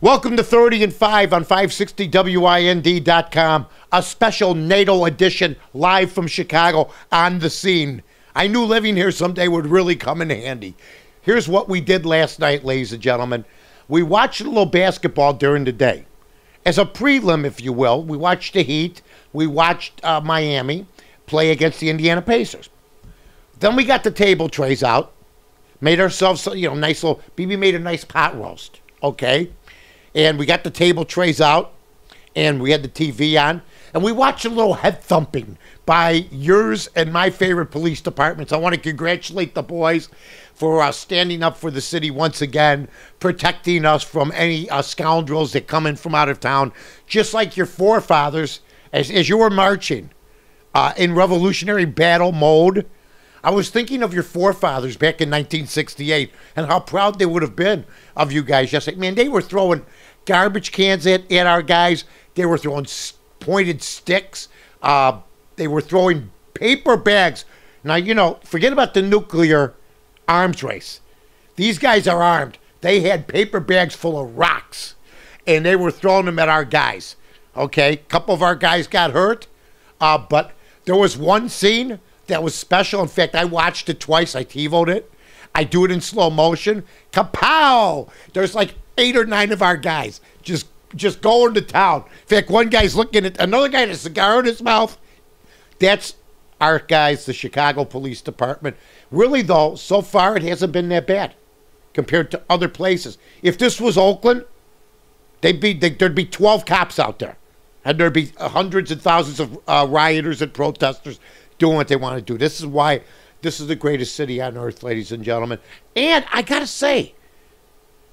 Welcome to 30 and 5 on 560WIND.com, a special NATO edition live from Chicago on the scene. I knew living here someday would really come in handy. Here's what we did last night, ladies and gentlemen. We watched a little basketball during the day. As a prelim, if you will, we watched the Heat. We watched Miami play against the Indiana Pacers. Then we got the table trays out, made ourselves, nice little, BB made a nice pot roast, okay? And we got the table trays out, and we had the TV on, and we watched a little head thumping by yours and my favorite police departments. I want to congratulate the boys for standing up for the city once again, protecting us from any scoundrels that come in from out of town, just like your forefathers, as you were marching in revolutionary battle mode. I was thinking of your forefathers back in 1968 and how proud they would have been of you guys yesterday. Man, they were throwing garbage cans at our guys. They were throwing pointed sticks. They were throwing paper bags. Now, forget about the nuclear arms race. These guys are armed. They had paper bags full of rocks, and they were throwing them at our guys. Okay, a couple of our guys got hurt, but there was one scene that was special. In fact, I watched it twice. I TiVo'd it. I do it in slow motion. Kapow! There's like 8 or 9 of our guys just going to town. In fact, one guy's looking at another guy with a cigar in his mouth. That's our guys, the Chicago Police Department. Really, though, so far it hasn't been that bad compared to other places. If this was Oakland, there'd be 12 cops out there, and there'd be hundreds and thousands of rioters and protesters doing what they want to do. This is why this is the greatest city on earth, ladies and gentlemen. And I gotta say,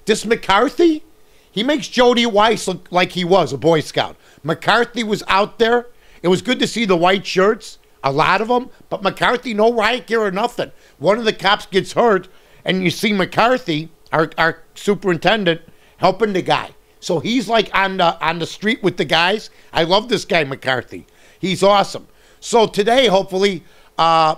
this McCarthy, he makes Jody Weiss look like he was a Boy Scout. McCarthy was out there. It was good to see the white shirts, a lot of them, but McCarthy, no riot gear or nothing. One of the cops gets hurt, and you see McCarthy, our superintendent, helping the guy. So he's like on the street with the guys. I love this guy, McCarthy. He's awesome. So today, hopefully, as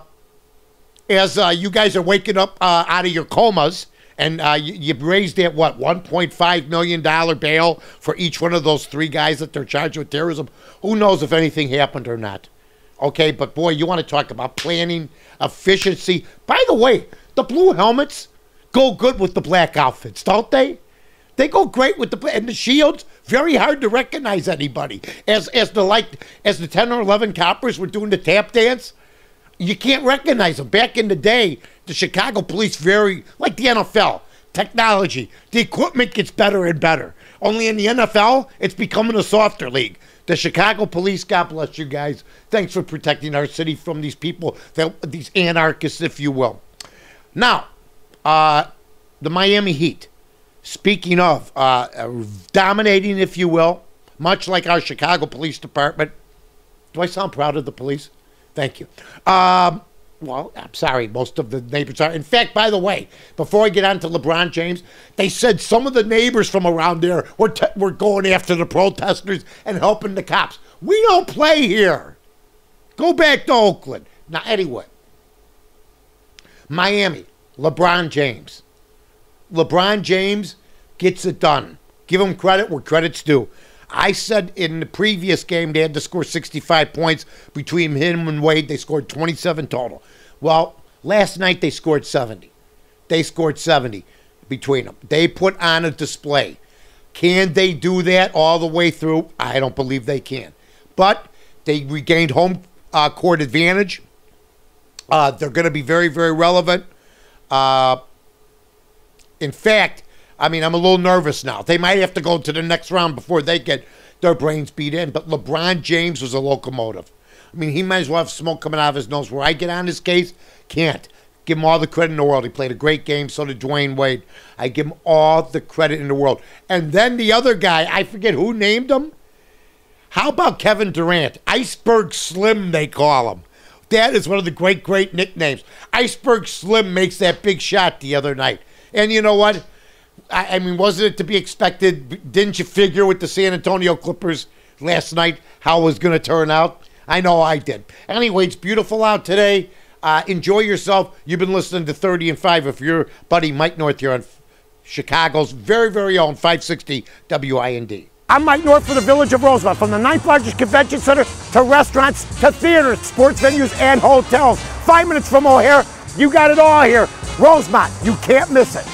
you guys are waking up out of your comas, and you raised that, what, $1.5 million bail for each one of those 3 guys that they're charged with terrorism. Who knows if anything happened or not? Okay, but boy, you want to talk about planning, efficiency. By the way, the blue helmets go good with the black outfits, don't they? They go great with and the shields. Very hard to recognize anybody. As the 10 or 11 coppers were doing the tap dance, you can't recognize them. Back in the day, the Chicago police, very like the NFL, technology. The equipment gets better and better. Only in the NFL, it's becoming a softer league. The Chicago police, God bless you guys. Thanks for protecting our city from these people, these anarchists, if you will. Now, the Miami Heat. Speaking of dominating, if you will, much like our Chicago Police Department. Do I sound proud of the police? Thank you. Well, I'm sorry, most of the neighbors are. In fact, by the way, before I get on to LeBron James, they said some of the neighbors from around there were going after the protesters and helping the cops. We don't play here. Go back to Oakland. Now, anyway, Miami, LeBron James. LeBron James gets it done. Give him credit where credit's due. I said in the previous game they had to score 65 points between him and Wade. They scored 27 total. Well, last night they scored 70. They scored 70 between them. They put on a display. Can they do that all the way through? I don't believe they can. But they regained home court advantage. They're going to be very, very relevant. In fact, I'm a little nervous now. They might have to go to the next round before they get their brains beat in. But LeBron James was a locomotive. He might as well have smoke coming out of his nose. Where I get on his case, can't. Give him all the credit in the world. He played a great game, so did Dwayne Wade. I give him all the credit in the world. And then the other guy, I forget who named him. How about Kevin Durant? Iceberg Slim, they call him. That is one of the great, great nicknames. Iceberg Slim makes that big shot the other night. And you know what? Wasn't it to be expected? Didn't you figure with the San Antonio Clippers last night how it was going to turn out? I know I did. Anyway, it's beautiful out today. Enjoy yourself. You've been listening to 30 and 5. If your buddy Mike North here on Chicago's very, very own 560 WIND. I'm right north of the village of Rosemont, from the 9th largest convention center to restaurants to theaters, sports venues, and hotels. 5 minutes from O'Hare, you got it all here. Rosemont, you can't miss it.